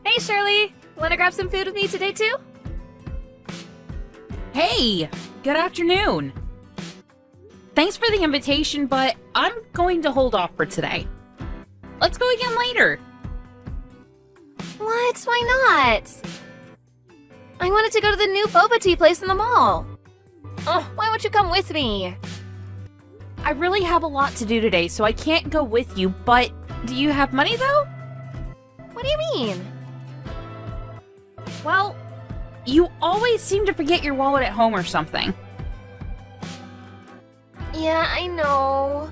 Hey, Shirley! Wanna grab some food with me today, too? Hey, good afternoon. Thanks for the invitation, but I'm going to hold off for today. Let's go again later. What? Why not? I wanted to go to the new boba tea place in the mall. Oh, why won't you come with me? I really have a lot to do today, so I can't go with you, but do you have money though? What do you mean? Well, you always seem to forget your wallet at home or something. Yeah, I know.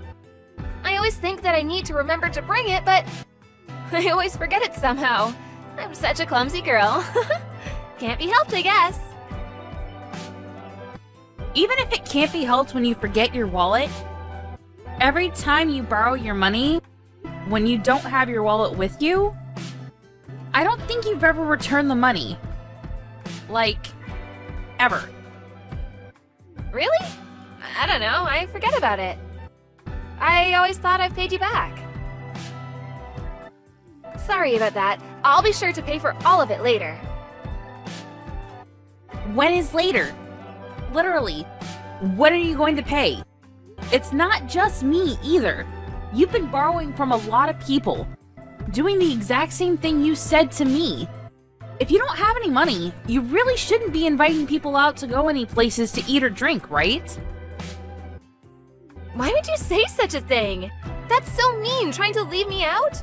I always think that I need to remember to bring it, but I always forget it somehow. I'm such a clumsy girl. Can't be helped, I guess. Even if it can't be helped when you forget your wallet, every time you borrow your money, when you don't have your wallet with you, I don't think you've ever returned the money. Like, ever. Really? I don't know, I forget about it. I always thought I've paid you back. Sorry about that. I'll be sure to pay for all of it later. When is later? Literally, when are you going to pay? It's not just me either. You've been borrowing from a lot of people, doing the exact same thing you said to me. If you don't have any money, you really shouldn't be inviting people out to go any places to eat or drink, right? Why would you say such a thing? That's so mean, trying to leave me out.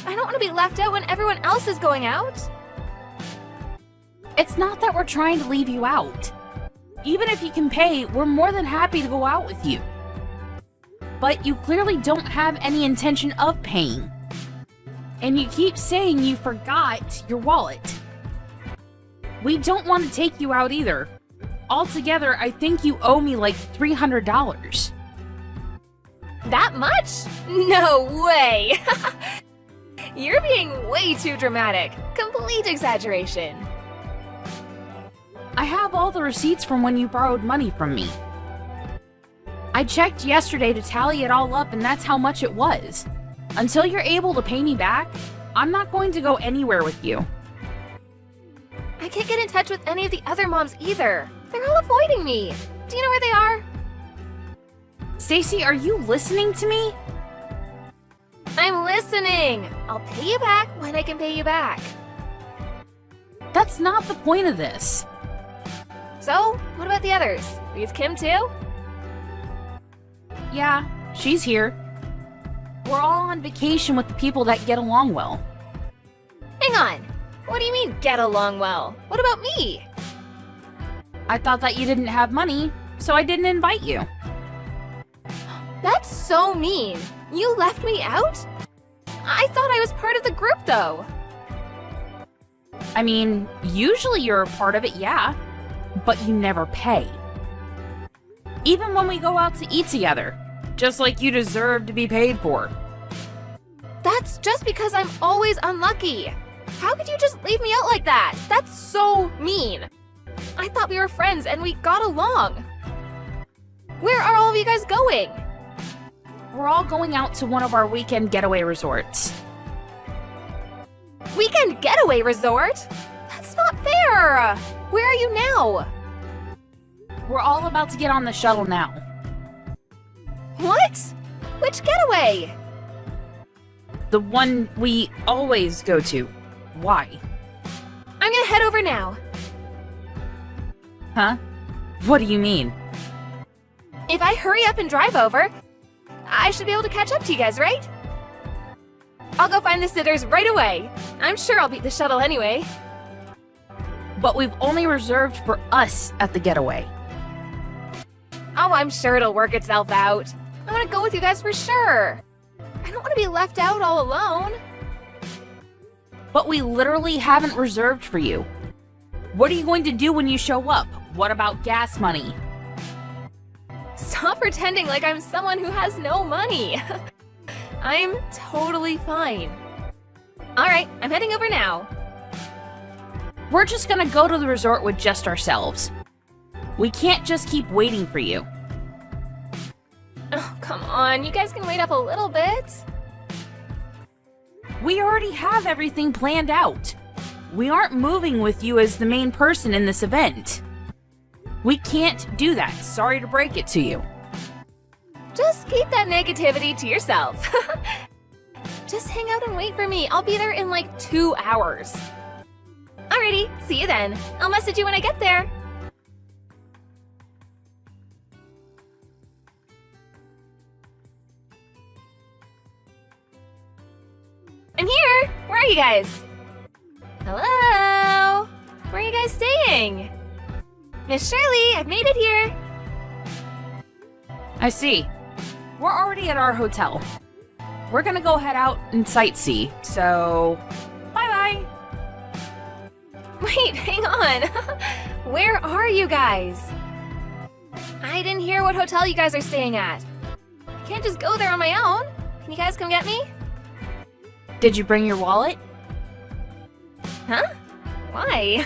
I don't want to be left out when everyone else is going out. It's not that we're trying to leave you out. Even if you can pay, we're more than happy to go out with you. But you clearly don't have any intention of paying. And you keep saying you forgot your wallet. We don't want to take you out either. Altogether, I think you owe me like $300. That much? No way! You're being way too dramatic. Complete exaggeration. I have all the receipts from when you borrowed money from me. I checked yesterday to tally it all up, and that's how much it was. Until you're able to pay me back, I'm not going to go anywhere with you. I can't get in touch with any of the other moms either. They're all avoiding me. Do you know where they are? Stacy, are you listening to me? I'm listening. I'll pay you back when I can pay you back. That's not the point of this. So, what about the others? Is Kim too? Yeah, she's here. We're all on vacation with the people that get along well. Hang on. What do you mean, get along well? What about me? I thought that you didn't have money, so I didn't invite you. That's so mean. You left me out? I thought I was part of the group, though. I mean, usually you're a part of it, yeah, but you never pay. Even when we go out to eat together, just like you deserve to be paid for. That's just because I'm always unlucky. How could you just leave me out like that? That's so mean. I thought we were friends and we got along. Where are all of you guys going? We're all going out to one of our weekend getaway resorts. Weekend getaway resort? That's not fair. Where are you now? We're all about to get on the shuttle now. What? Which getaway? The one we always go to. Why? I'm gonna head over now. Huh? What do you mean? If I hurry up and drive over, I should be able to catch up to you guys, right? I'll go find the sitters right away. I'm sure I'll beat the shuttle anyway. But we've only reserved for us at the getaway. Oh, I'm sure it'll work itself out. I want to go with you guys for sure. I don't want to be left out all alone. But we literally haven't reserved for you. What are you going to do when you show up? What about gas money? Stop pretending like I'm someone who has no money. I'm totally fine. All right, I'm heading over now. We're just gonna go to the resort with just ourselves. We can't just keep waiting for you. Oh, come on, you guys can wait up a little bit. We already have everything planned out. We aren't moving with you as the main person in this event. We can't do that. Sorry to break it to you. Just keep that negativity to yourself. Just hang out and wait for me. I'll be there in like 2 hours. Alrighty, see you then. I'll message you when I get there. I'm here! Where are you guys? Hello? Where are you guys staying? Miss Shirley, I've made it here. I see. We're already at our hotel. We're gonna go head out and sightsee, so bye-bye. Wait, hang on. Where are you guys? I didn't hear what hotel you guys are staying at. I can't just go there on my own. Can you guys come get me? Did you bring your wallet? Huh? Why?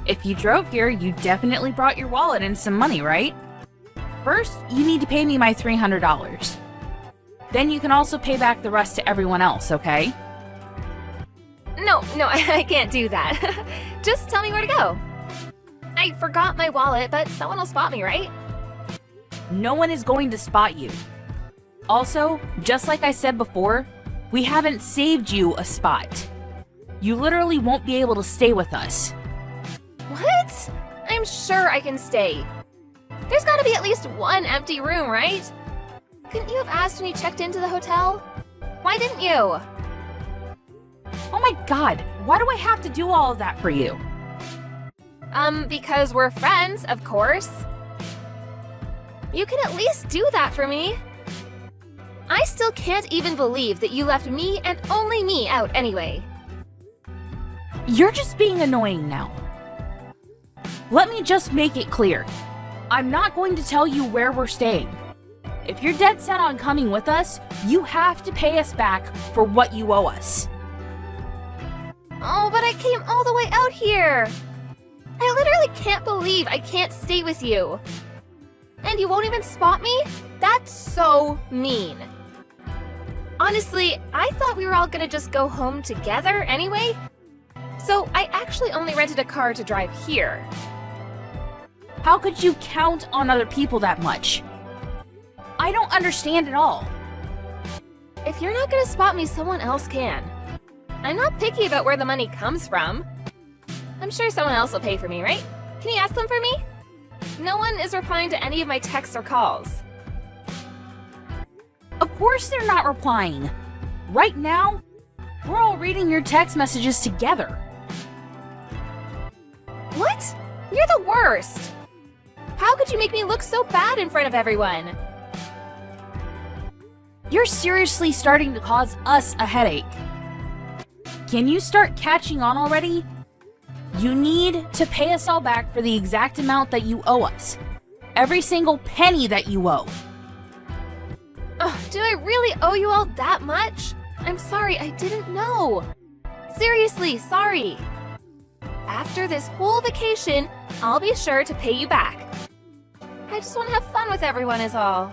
If you drove here, you definitely brought your wallet and some money, right? First, you need to pay me my $300. Then you can also pay back the rest to everyone else, okay? No, I can't do that. Just tell me where to go. I forgot my wallet, but someone will spot me, right? No one is going to spot you. Also, just like I said before, we haven't saved you a spot. You literally won't be able to stay with us. What? I'm sure I can stay. There's gotta be at least one empty room, right? Couldn't you have asked when you checked into the hotel? Why didn't you? Oh my god, why do I have to do all of that for you? Because we're friends, of course. You can at least do that for me. I still can't even believe that you left me and only me out anyway. You're just being annoying now. Let me just make it clear. I'm not going to tell you where we're staying. If you're dead set on coming with us, you have to pay us back for what you owe us. Oh, but I came all the way out here. I literally can't believe I can't stay with you. And you won't even spot me? That's so mean. Honestly, I thought we were all gonna just go home together anyway. So I actually only rented a car to drive here. How could you count on other people that much? I don't understand at all. If you're not gonna spot me, someone else can. I'm not picky about where the money comes from. I'm sure someone else will pay for me, right? Can you ask them for me? No one is replying to any of my texts or calls. Of course they're not replying. Right now, we're all reading your text messages together. What? You're the worst! How could you make me look so bad in front of everyone? You're seriously starting to cause us a headache. Can you start catching on already? You need to pay us all back for the exact amount that you owe us. Every single penny that you owe. Ugh, do I really owe you all that much? I'm sorry, I didn't know. Seriously, sorry. After this whole vacation, I'll be sure to pay you back. I just want to have fun with everyone is all.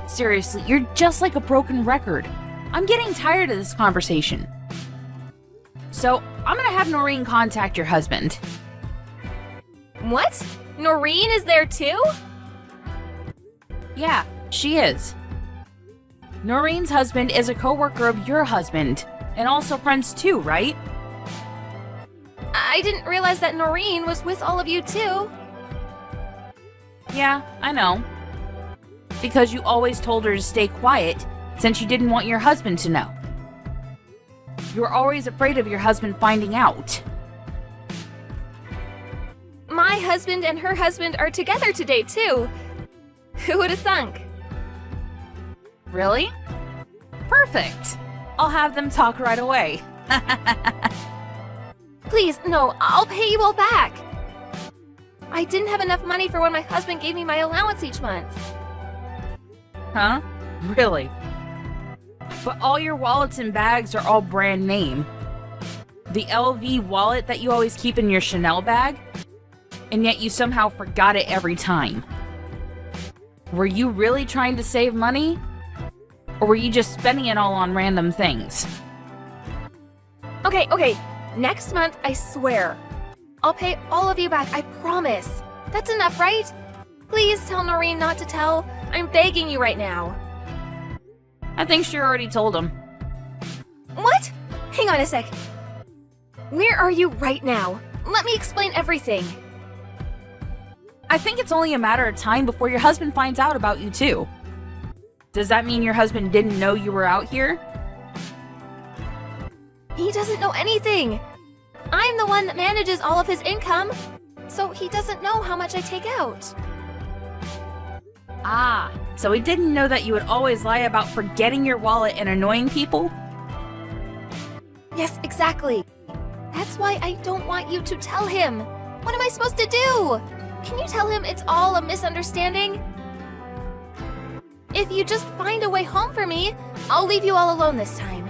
Seriously, you're just like a broken record. I'm getting tired of this conversation. So, I'm gonna have Noreen contact your husband. What? Noreen is there too? Yeah, she is. Noreen's husband is a coworker of your husband, and also friends too, right? I didn't realize that Noreen was with all of you too. Yeah, I know. Because you always told her to stay quiet, since you didn't want your husband to know. You were always afraid of your husband finding out. My husband and her husband are together today too. Who would have thunk? Really? Perfect. I'll have them talk right away. Please, no, I'll pay you all back. I didn't have enough money for when my husband gave me my allowance each month. Huh? Really? But all your wallets and bags are all brand name. The LV wallet that you always keep in your Chanel bag, and yet you somehow forgot it every time. Were you really trying to save money? Or were you just spending it all on random things? Okay. Next month, I swear. I'll pay all of you back, I promise. That's enough, right? Please tell Noreen not to tell. I'm begging you right now. I think she already told him. What? Hang on a sec. Where are you right now? Let me explain everything. I think it's only a matter of time before your husband finds out about you too. Does that mean your husband didn't know you were out here? He doesn't know anything. I'm the one that manages all of his income, so he doesn't know how much I take out. Ah, so he didn't know that you would always lie about forgetting your wallet and annoying people? Yes, exactly. That's why I don't want you to tell him. What am I supposed to do? Can you tell him it's all a misunderstanding? If you just find a way home for me, I'll leave you all alone this time.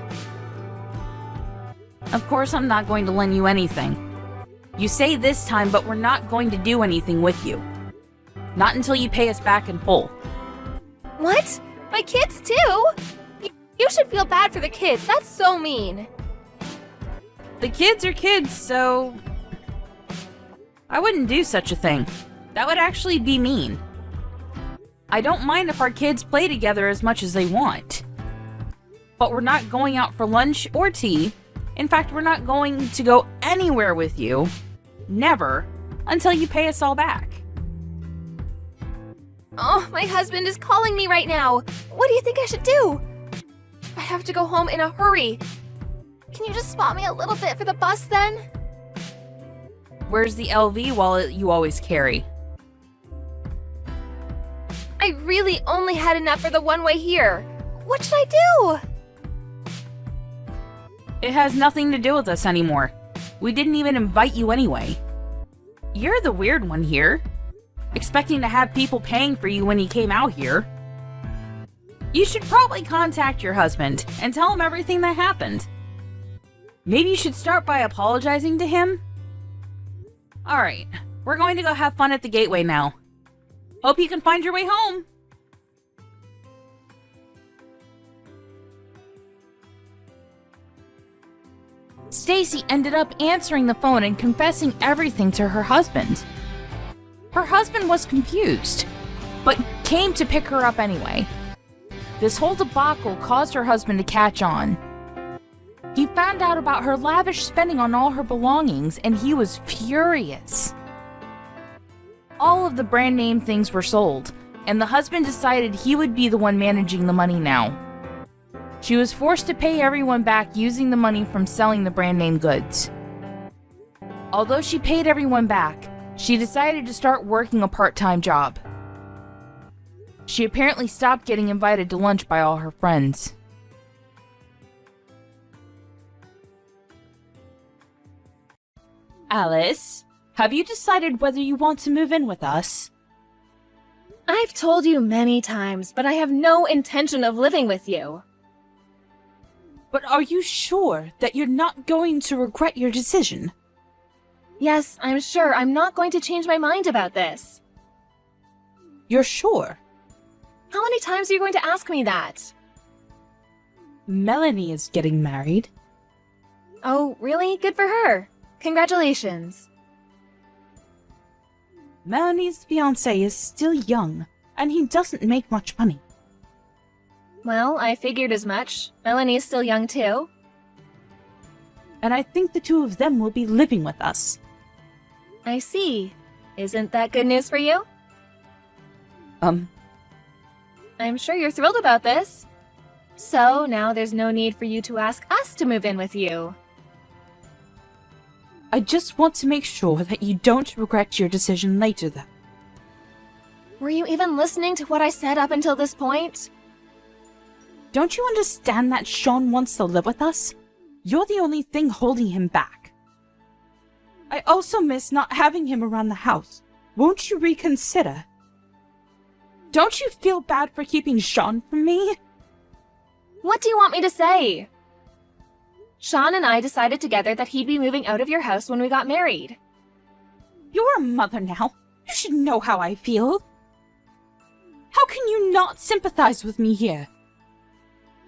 Of course I'm not going to lend you anything. You say this time, but we're not going to do anything with you. Not until you pay us back in full. What? My kids too? You should feel bad for the kids. That's so mean. The kids are kids, so... I wouldn't do such a thing. That would actually be mean. I don't mind if our kids play together as much as they want. But we're not going out for lunch or tea. In fact, we're not going to go anywhere with you. Never. Until you pay us all back. Oh, my husband is calling me right now. What do you think I should do? I have to go home in a hurry. Can you just spot me a little bit for the bus then? Where's the LV wallet you always carry? I really only had enough for the one way here. What should I do? It has nothing to do with us anymore. We didn't even invite you anyway. You're the weird one here. Expecting to have people paying for you when you came out here. You should probably contact your husband and tell him everything that happened. Maybe you should start by apologizing to him? Alright, we're going to go have fun at the gateway now. Hope you can find your way home. Stacy ended up answering the phone and confessing everything to her husband. Her husband was confused, but came to pick her up anyway. This whole debacle caused her husband to catch on. He found out about her lavish spending on all her belongings, and he was furious. All of the brand name things were sold, and the husband decided he would be the one managing the money now. She was forced to pay everyone back using the money from selling the brand name goods. Although she paid everyone back, she decided to start working a part-time job. She apparently stopped getting invited to lunch by all her friends. Alice, have you decided whether you want to move in with us? I've told you many times, but I have no intention of living with you. But are you sure that you're not going to regret your decision? Yes, I'm sure. I'm not going to change my mind about this. You're sure? How many times are you going to ask me that? Melanie is getting married. Oh, really? Good for her. Congratulations. Melanie's fiancé is still young, and he doesn't make much money. Well, I figured as much. Melanie is still young too. And I think the two of them will be living with us. I see. Isn't that good news for you? I'm sure you're thrilled about this. So, now there's no need for you to ask us to move in with you. I just want to make sure that you don't regret your decision later, though. Were you even listening to what I said up until this point? Don't you understand that Sean wants to live with us? You're the only thing holding him back. I also miss not having him around the house. Won't you reconsider? Don't you feel bad for keeping Sean from me? What do you want me to say? Sean and I decided together that he'd be moving out of your house when we got married. You're a mother now. You should know how I feel. How can you not sympathize with me here?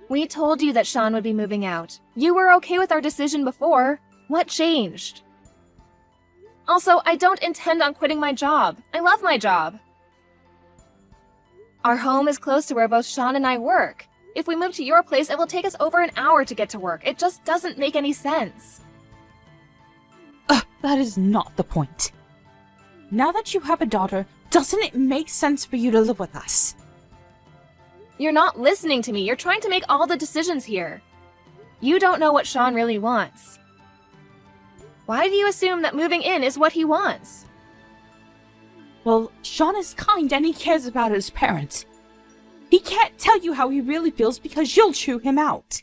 We told you that Sean would be moving out. You were okay with our decision before. What changed? Also, I don't intend on quitting my job. I love my job. Our home is close to where both Sean and I work. If we move to your place, it will take us over an hour to get to work. It just doesn't make any sense. That is not the point. Now that you have a daughter, doesn't it make sense for you to live with us? You're not listening to me. You're trying to make all the decisions here. You don't know what Sean really wants. Why do you assume that moving in is what he wants? Well, Sean is kind and he cares about his parents. He can't tell you how he really feels because you'll chew him out.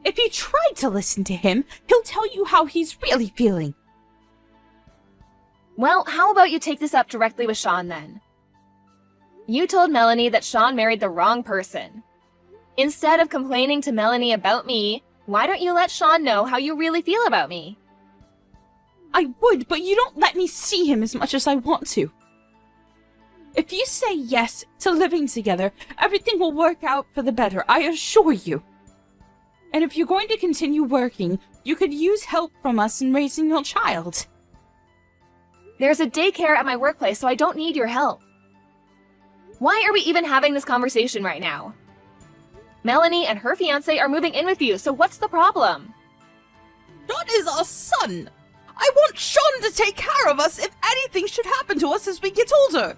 If you try to listen to him, he'll tell you how he's really feeling. Well, how about you take this up directly with Sean then? You told Melanie that Sean married the wrong person. Instead of complaining to Melanie about me, why don't you let Sean know how you really feel about me? I would, but you don't let me see him as much as I want to. If you say yes to living together, everything will work out for the better, I assure you. And if you're going to continue working, you could use help from us in raising your child. There's a daycare at my workplace, so I don't need your help. Why are we even having this conversation right now? Melanie and her fiancé are moving in with you, so what's the problem? Sean is our son! I want Sean to take care of us if anything should happen to us as we get older.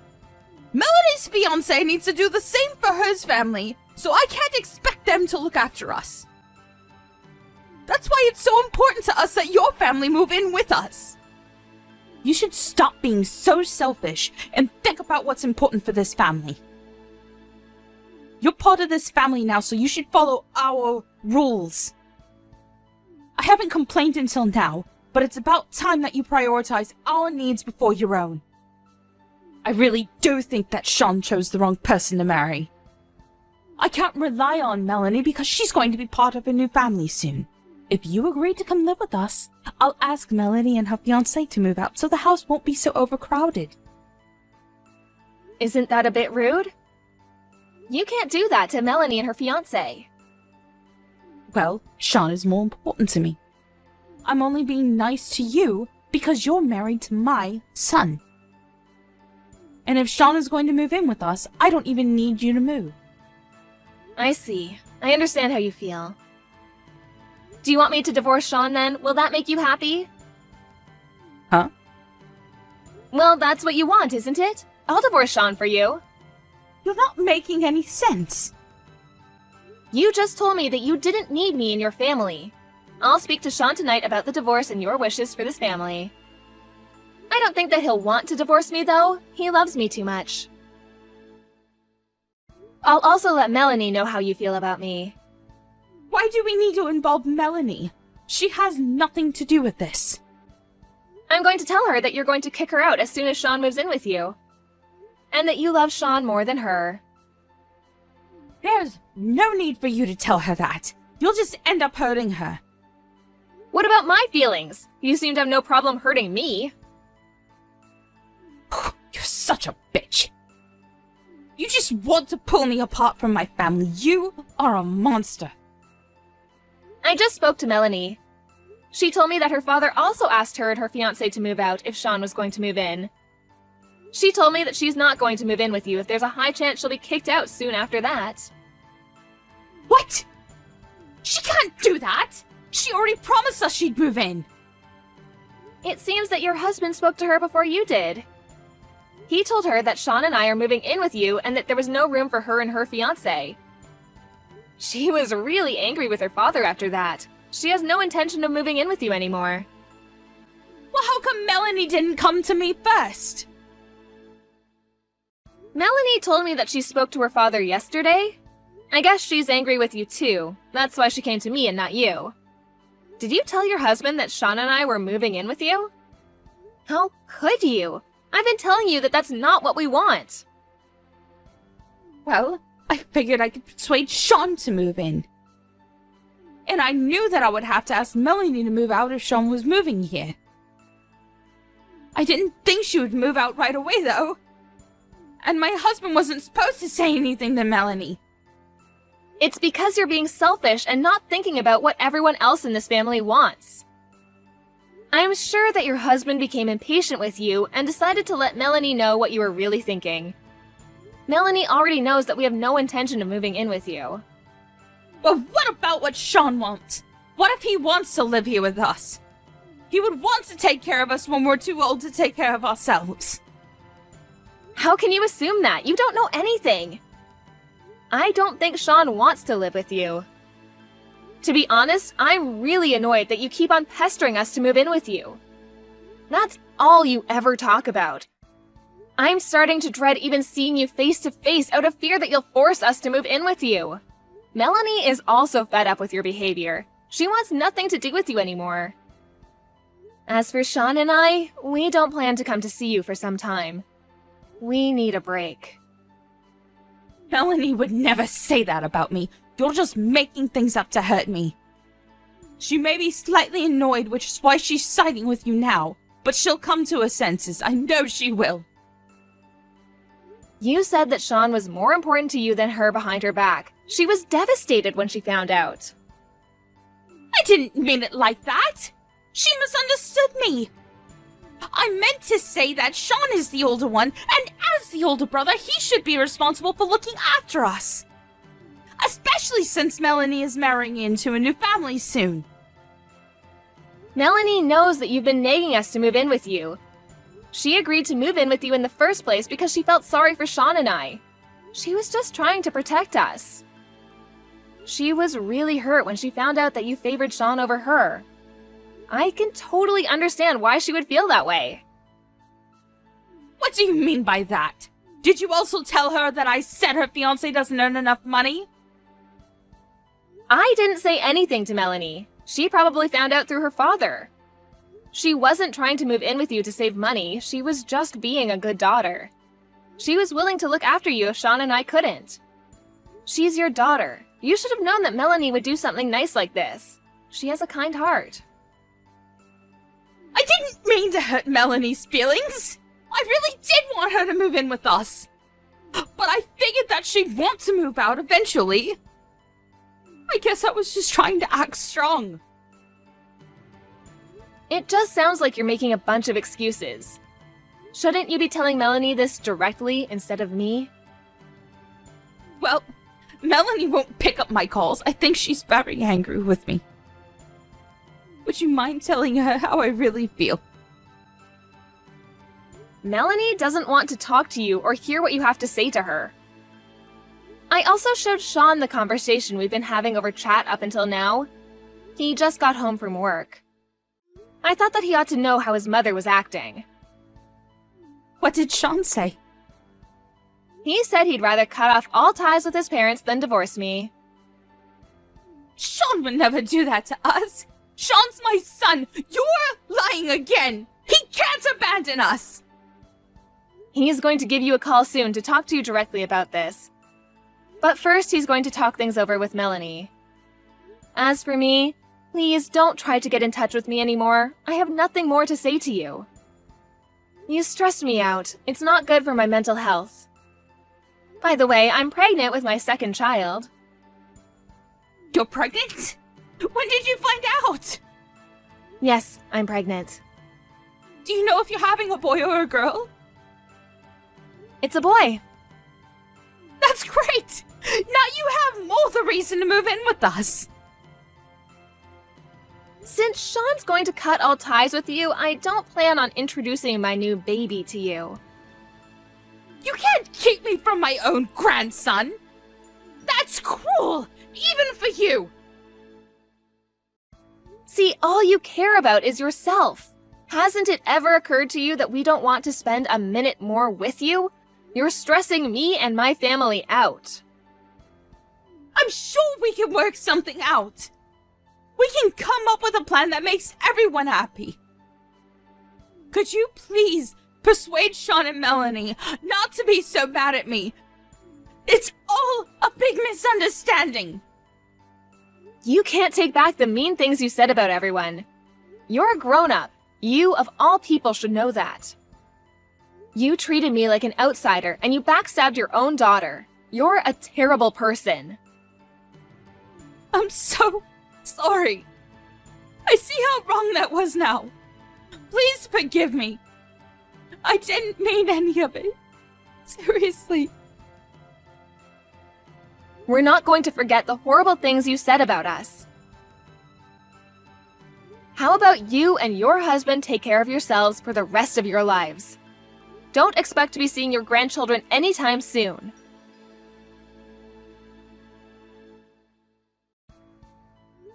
Melanie's fiancé needs to do the same for hers family, so I can't expect them to look after us. That's why it's so important to us that your family move in with us. You should stop being so selfish and think about what's important for this family. You're part of this family now, so you should follow our rules. I haven't complained until now, but it's about time that you prioritize our needs before your own. I really do think that Sean chose the wrong person to marry. I can't rely on Melanie because she's going to be part of a new family soon. If you agree to come live with us, I'll ask Melanie and her fiancé to move out so the house won't be so overcrowded. Isn't that a bit rude? You can't do that to Melanie and her fiancé. Well, Sean is more important to me. I'm only being nice to you because you're married to my son. And if Sean is going to move in with us, I don't even need you to move. I see. I understand how you feel. Do you want me to divorce Sean then? Will that make you happy? Huh? Well, that's what you want, isn't it? I'll divorce Sean for you. You're not making any sense. You just told me that you didn't need me in your family. I'll speak to Sean tonight about the divorce and your wishes for this family. I don't think that he'll want to divorce me, though. He loves me too much. I'll also let Melanie know how you feel about me. Why do we need to involve Melanie? She has nothing to do with this. I'm going to tell her that you're going to kick her out as soon as Sean moves in with you. And that you love Sean more than her. There's no need for you to tell her that. You'll just end up hurting her. What about my feelings? You seem to have no problem hurting me. You're such a bitch. You just want to pull me apart from my family. You are a monster. I just spoke to Melanie. She told me that her father also asked her and her fiancé to move out if Sean was going to move in. She told me that she's not going to move in with you if there's a high chance she'll be kicked out soon after that. What? She can't do that! She already promised us she'd move in! It seems that your husband spoke to her before you did. He told her that Sean and I are moving in with you and that there was no room for her and her fiancé. She was really angry with her father after that. She has no intention of moving in with you anymore. Well, how come Melanie didn't come to me first? Melanie told me that she spoke to her father yesterday. I guess she's angry with you too. That's why she came to me and not you. Did you tell your husband that Sean and I were moving in with you? How could you? I've been telling you that that's not what we want. Well, I figured I could persuade Sean to move in. And I knew that I would have to ask Melanie to move out if Sean was moving here. I didn't think she would move out right away, though. And my husband wasn't supposed to say anything to Melanie. It's because you're being selfish and not thinking about what everyone else in this family wants. I'm sure that your husband became impatient with you and decided to let Melanie know what you were really thinking. Melanie already knows that we have no intention of moving in with you. But what about what Sean wants? What if he wants to live here with us? He would want to take care of us when we're too old to take care of ourselves. How can you assume that? You don't know anything. I don't think Sean wants to live with you. To be honest, I'm really annoyed that you keep on pestering us to move in with you. That's all you ever talk about. I'm starting to dread even seeing you face to face out of fear that you'll force us to move in with you. Melanie is also fed up with your behavior. She wants nothing to do with you anymore. As for Sean and I, we don't plan to come to see you for some time. We need a break. Melanie would never say that about me. You're just making things up to hurt me. She may be slightly annoyed, which is why she's siding with you now, but she'll come to her senses. I know she will. You said that Sean was more important to you than her behind her back. She was devastated when she found out. I didn't mean it like that. She misunderstood me. I meant to say that Sean is the older one, and as the older brother, he should be responsible for looking after us. Especially since Melanie is marrying into a new family soon. Melanie knows that you've been nagging us to move in with you. She agreed to move in with you in the first place because she felt sorry for Sean and I. She was just trying to protect us. She was really hurt when she found out that you favored Sean over her. I can totally understand why she would feel that way. What do you mean by that? Did you also tell her that I said her fiancé doesn't earn enough money? I didn't say anything to Melanie. She probably found out through her father. She wasn't trying to move in with you to save money. She was just being a good daughter. She was willing to look after you if Sean and I couldn't. She's your daughter. You should have known that Melanie would do something nice like this. She has a kind heart. I didn't mean to hurt Melanie's feelings. I really did want her to move in with us. But I figured that she'd want to move out eventually. I guess I was just trying to act strong. It just sounds like you're making a bunch of excuses. Shouldn't you be telling Melanie this directly instead of me? Well, Melanie won't pick up my calls. I think she's very angry with me. Would you mind telling her how I really feel? Melanie doesn't want to talk to you or hear what you have to say to her. I also showed Sean the conversation we've been having over chat up until now. He just got home from work. I thought that he ought to know how his mother was acting. What did Sean say? He said he'd rather cut off all ties with his parents than divorce me. Sean would never do that to us. Sean's my son. You're lying again. He can't abandon us. He's going to give you a call soon to talk to you directly about this. But first, he's going to talk things over with Melanie. As for me, please don't try to get in touch with me anymore. I have nothing more to say to you. You stress me out. It's not good for my mental health. By the way, I'm pregnant with my second child. You're pregnant? When did you find out? Yes, I'm pregnant. Do you know if you're having a boy or a girl? It's a boy. That's great! Now you have more the reason to move in with us. Since Sean's going to cut all ties with you, I don't plan on introducing my new baby to you. You can't keep me from my own grandson. That's cruel, even for you. See, all you care about is yourself. Hasn't it ever occurred to you that we don't want to spend a minute more with you? You're stressing me and my family out. I'm sure we can work something out. We can come up with a plan that makes everyone happy. Could you please persuade Sean and Melanie not to be so mad at me? It's all a big misunderstanding. You can't take back the mean things you said about everyone. You're a grown-up. You, of all people, should know that. You treated me like an outsider, and you backstabbed your own daughter. You're a terrible person. I'm so sorry. I see how wrong that was now. Please forgive me. I didn't mean any of it. Seriously. We're not going to forget the horrible things you said about us. How about you and your husband take care of yourselves for the rest of your lives? Don't expect to be seeing your grandchildren anytime soon.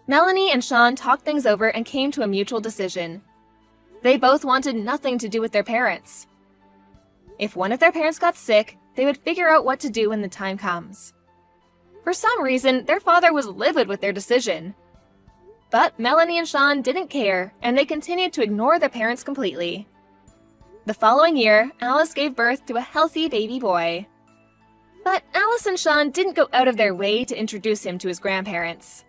Melanie and Sean talked things over and came to a mutual decision. They both wanted nothing to do with their parents. If one of their parents got sick, they would figure out what to do when the time comes. For some reason, their father was livid with their decision. But Melanie and Sean didn't care, and they continued to ignore their parents completely. The following year, Alice gave birth to a healthy baby boy. But Alice and Sean didn't go out of their way to introduce him to his grandparents.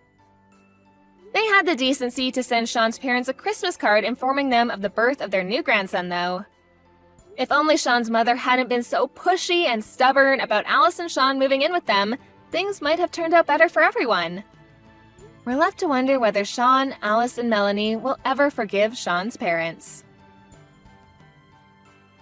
They had the decency to send Sean's parents a Christmas card informing them of the birth of their new grandson, though. If only Sean's mother hadn't been so pushy and stubborn about Alice and Sean moving in with them, things might have turned out better for everyone. We're left to wonder whether Sean, Alice, and Melanie will ever forgive Sean's parents.